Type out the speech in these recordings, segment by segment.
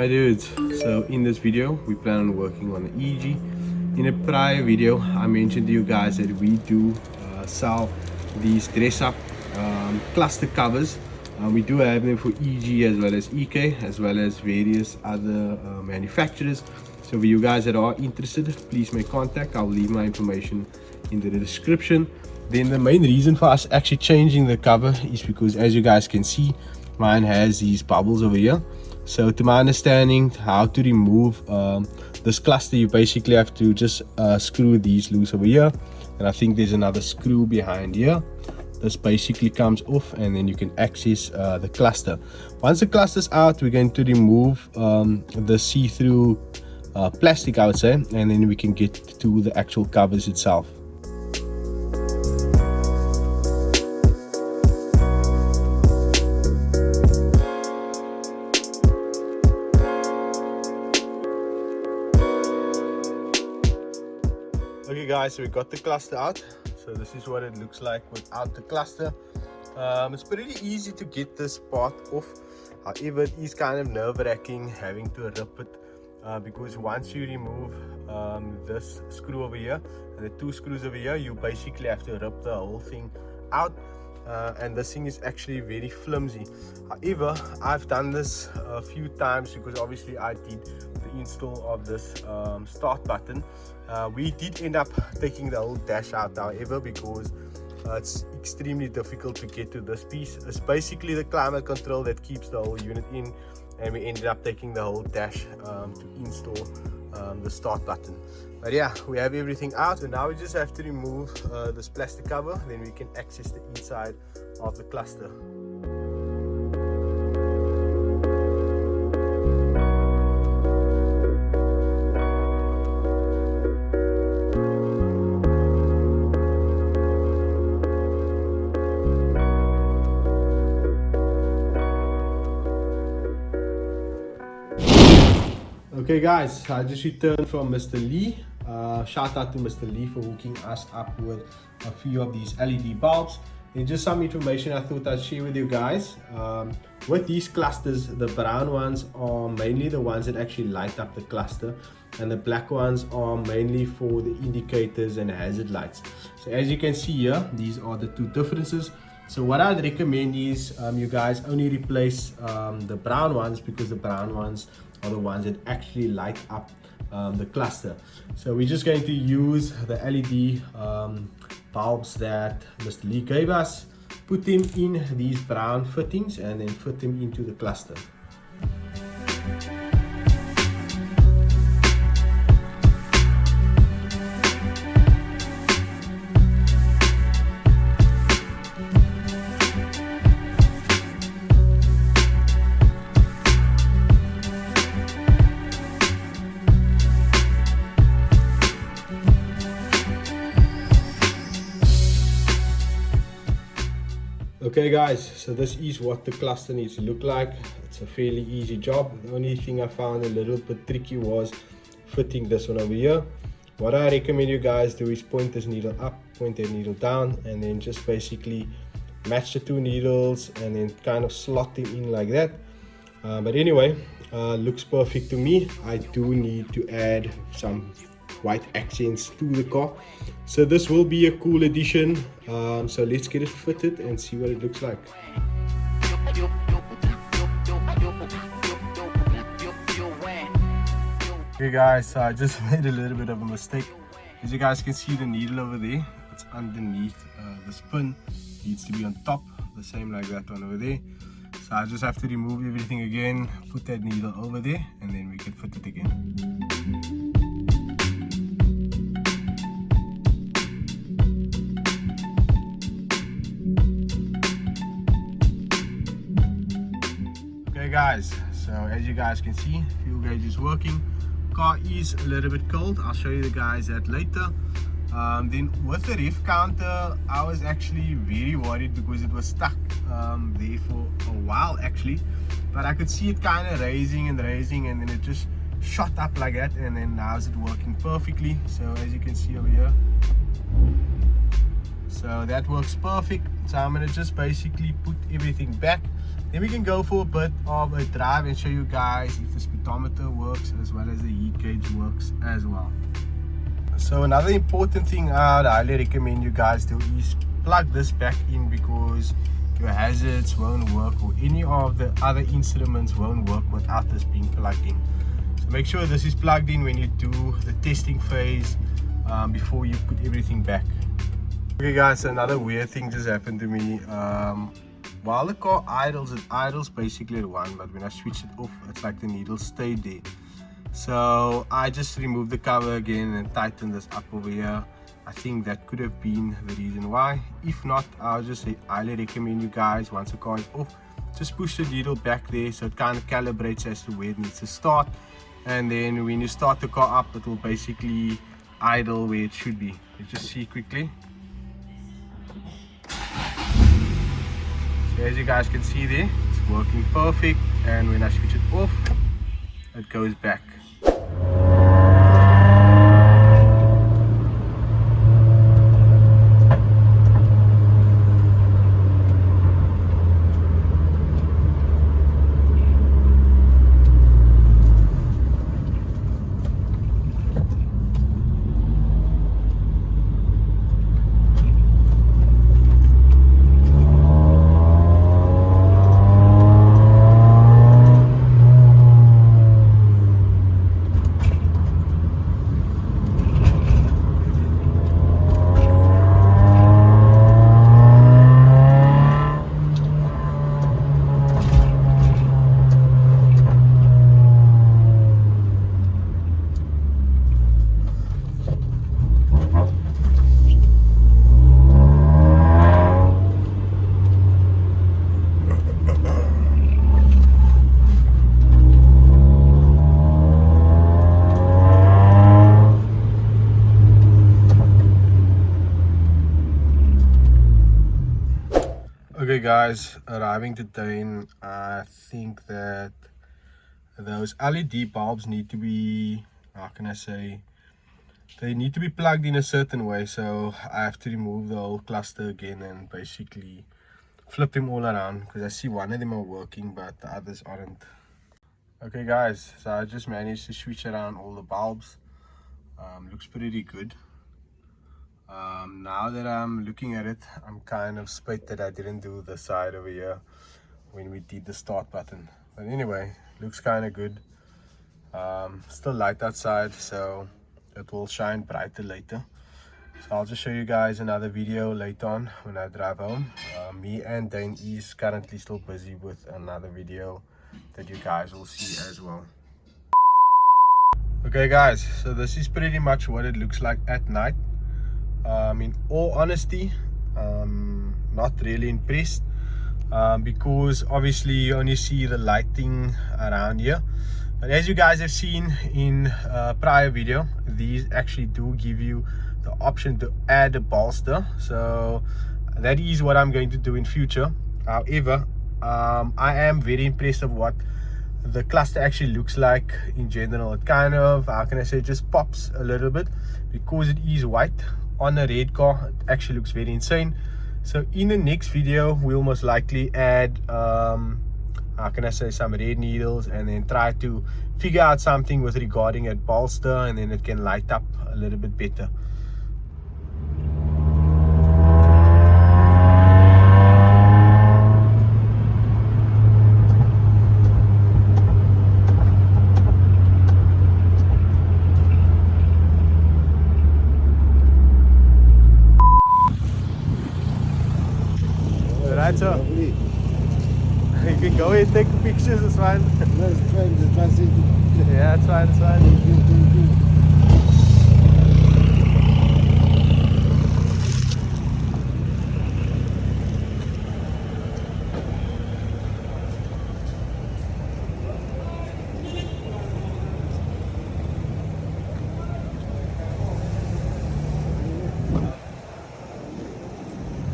Hi dudes, so in this video we plan on working on the EG. In a prior video I mentioned to you guys that we do sell these dress up cluster covers. We do have them for EG as well as EK as well as various other manufacturers. So for you guys that are interested, please make contact. I'll leave my information in the description. Then the main reason for us actually changing the cover is because, as you guys can see, mine has these bubbles over here. So to my understanding, how to remove this cluster, you basically have to just screw these loose over here, and I think there's another screw behind here. This basically comes off and then you can access the cluster. Once the cluster's out, we're going to remove the see-through plastic, I would say, and then we can get to the actual covers itself. Okay guys, so we got the cluster out. So this is what it looks like without the cluster. It's pretty easy to get this part off. However, it is kind of nerve-wracking having to rip it because once you remove this screw over here and the two screws over here, you basically have to rip the whole thing out. And this thing is actually very flimsy. However, I've done this a few times because obviously I did the install of this start button. We did end up taking the whole dash out, however, because it's extremely difficult to get to this piece. It's basically the climate control that keeps the whole unit in, and we ended up taking the whole dash to install the start button. But yeah, we have everything out, and now we just have to remove this plastic cover, then we can access the inside of the cluster. Okay guys, I just returned from Mr. Lee. Shout out to Mr. Lee for hooking us up with a few of these LED bulbs. And just some information I thought I'd share with you guys. With these clusters, the brown ones are mainly the ones that actually light up the cluster, and the black ones are mainly for the indicators and hazard lights. So as you can see here, these are the two differences. So what I'd recommend is you guys only replace the brown ones, because the brown ones are the ones that actually light up the cluster. So we're just going to use the LED bulbs that Mr. Lee gave us, put them in these brown fittings, and then fit them into the cluster. Okay guys, so this is what the cluster needs to look like. It's a fairly easy job. The only thing I found a little bit tricky was fitting this one over here. What I recommend you guys do is point this needle up, point that needle down, and then just basically match the two needles and then kind of slot them in like that. But anyway, looks perfect to me. I do need to add some white accents to the car, so this will be a cool addition. So let's get it fitted and see what it looks like. Okay guys, so I just made a little bit of a mistake. As you guys can see, the needle over there, it's underneath this pin. It needs to be on top, the same like that one over there. So I just have to remove everything again, put that needle over there, and then we can fit it again. Okay guys, so as you guys can see, fuel gauge is working. Car is a little bit cold. I'll show you the guys that later. Then with the ref counter, I was actually very worried because it was stuck there for a while actually, but I could see it kind of raising and raising, and then it just shot up like that, and then now is it working perfectly. So as you can see over here, so that works perfect. So I'm going to just basically put everything back, Then we can go for a bit of a drive and show you guys if the speedometer works as well as the heat gauge works as well. So another important thing I'd highly recommend you guys do is plug this back in, because your hazards won't work or any of the other instruments won't work without this being plugged in. So make sure this is plugged in when you do the testing phase before you put everything back. Okay guys, so another weird thing just happened to me. While the car idles, it idles basically at 1, but when I switch it off, it's like the needle stayed there. So I just removed the cover again and tightened this up over here. I think that could have been the reason why. If not, I'll just highly recommend you guys, once the car is off, just push the needle back there so it kind of calibrates as to where it needs to start. And then when you start the car up, it will basically idle where it should be. You just see quickly. So as you guys can see there, it's working perfect, and when I switch it off, it goes back. Okay guys, arriving today, and I think that those LED bulbs need to be, how can I say, they need to be plugged in a certain way. So I have to remove the whole cluster again and basically flip them all around, because I see one of them are working but the others aren't. Okay guys, so I just managed to switch around all the bulbs. Looks pretty good. Now that I'm looking at it, I'm kind of split that I didn't do the side over here when we did the start button. But anyway, looks kind of good. Still light outside, so it will shine brighter later. So I'll just show you guys another video later on when I drive home. Me and Dane is currently still busy with another video that you guys will see as well. Okay guys, so this is pretty much what it looks like at night. In all honesty, not really impressed, because obviously you only see the lighting around here. But as you guys have seen in a prior video, these actually do give you the option to add a bolster. So that is what I'm going to do in future. However, I am very impressed of what the cluster actually looks like in general. It kind of, how can I say, just pops a little bit because it is white. On a red car, it actually looks very insane. So in the next video, we'll most likely add how can I say, some red needles, and then try to figure out something with regarding a bolster, and then it can light up a little bit better. Right, so you can go ahead and take pictures, it's fine. No, it's fine, the transit. Yeah, it's fine, it's fine.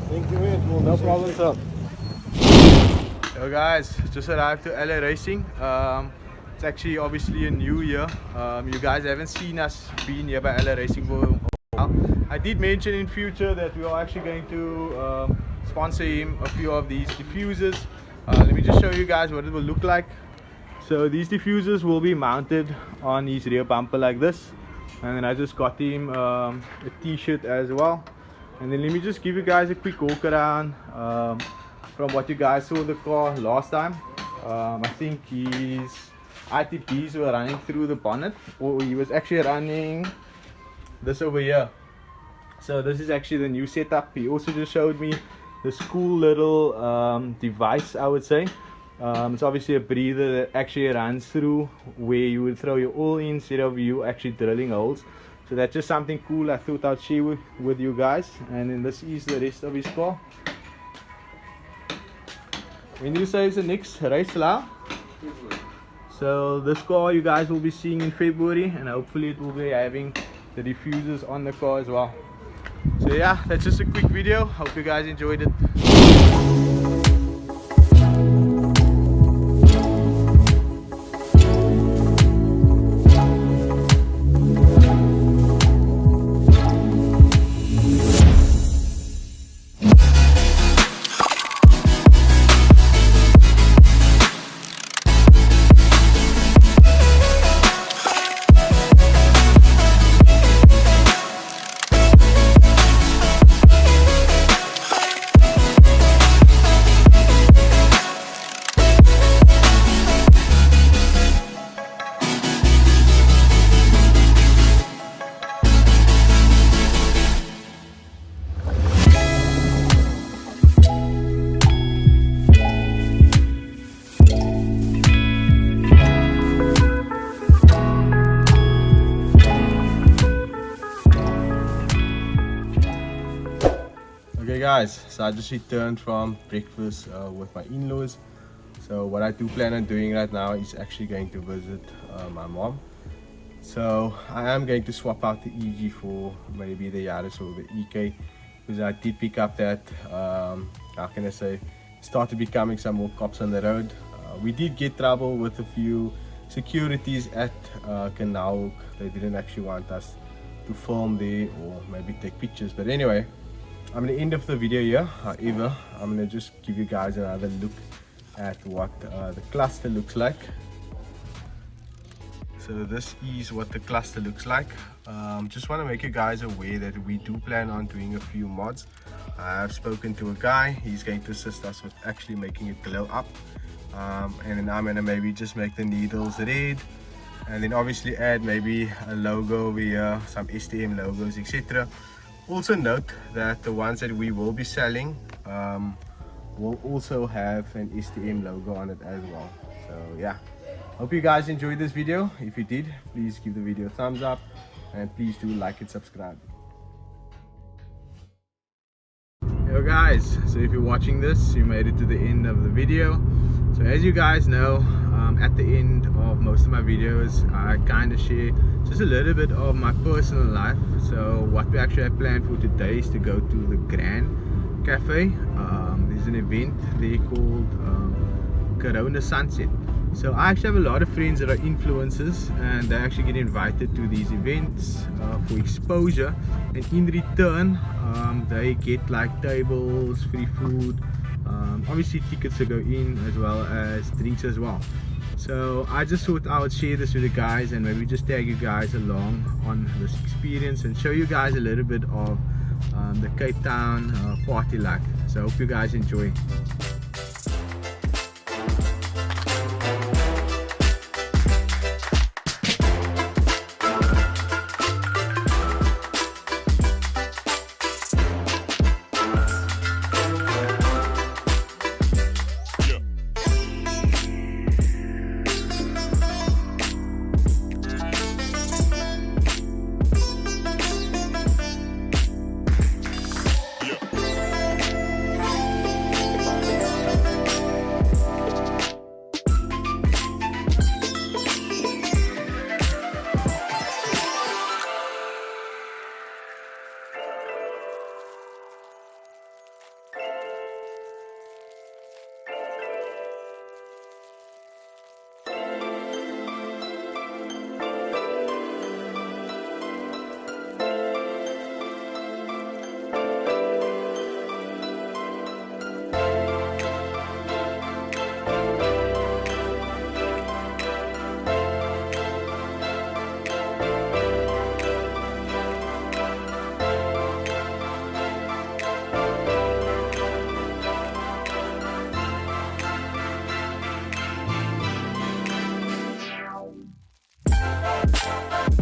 Thank you, mate. No problem, sir. Yo guys, just arrived to LA Racing. It's actually obviously a new year. You guys haven't seen us being here by LA Racing for a while. I did mention in future that we are actually going to sponsor him a few of these diffusers. Let me just show you guys what it will look like. So these diffusers will be mounted on his rear bumper like this, and then I just got him a t-shirt as well. And then let me just give you guys a quick walk around from what you guys saw the car last time. I think his ITPs were running through the bonnet, or he was actually running this over here. So this is actually the new setup. He also just showed me this cool little device, I would say. It's obviously a breather that actually runs through where you would throw your oil in instead of you actually drilling holes. So that's just something cool I thought I'd share with you guys. And then this is the rest of his car. When do you say is the next race now? So this car you guys will be seeing in February, and hopefully it will be having the diffusers on the car as well. So yeah, that's just a quick video. Hope you guys enjoyed it. Okay guys, so I just returned from breakfast with my in-laws. So what I do plan on doing right now is actually going to visit my mom. So I am going to swap out the EG for maybe the Yaris or the EK, because I did pick up that, how can I say, started becoming some more cops on the road. We did get trouble with a few securities at Canal. They didn't actually want us to film there or maybe take pictures, but anyway, I'm going to end of the video here. However, I'm going to just give you guys another look at what the cluster looks like. So this is what the cluster looks like. Just want to make you guys aware that we do plan on doing a few mods. I've spoken to a guy. He's going to assist us with actually making it glow up, and then I'm going to maybe just make the needles red, and then obviously add maybe a logo over here, some STM logos, etc. Also note that the ones that we will be selling will also have an STM logo on it as well. So yeah, hope you guys enjoyed this video. If you did, please give the video a thumbs up, and please do like and subscribe. Yo guys, so if you're watching this, you made it to the end of the video. So as you guys know, at the end of most of my videos, I kind of share just a little bit of my personal life. So what we actually have planned for today is to go to the Grand Cafe. There's an event there called Corona Sunset. So I actually have a lot of friends that are influencers, and they actually get invited to these events for exposure, and in return they get like tables, free food, obviously tickets to go in, as well as drinks as well. So I just thought I would share this with you guys, and maybe just tag you guys along on this experience and show you guys a little bit of the Cape Town party life. So I hope you guys enjoy. it.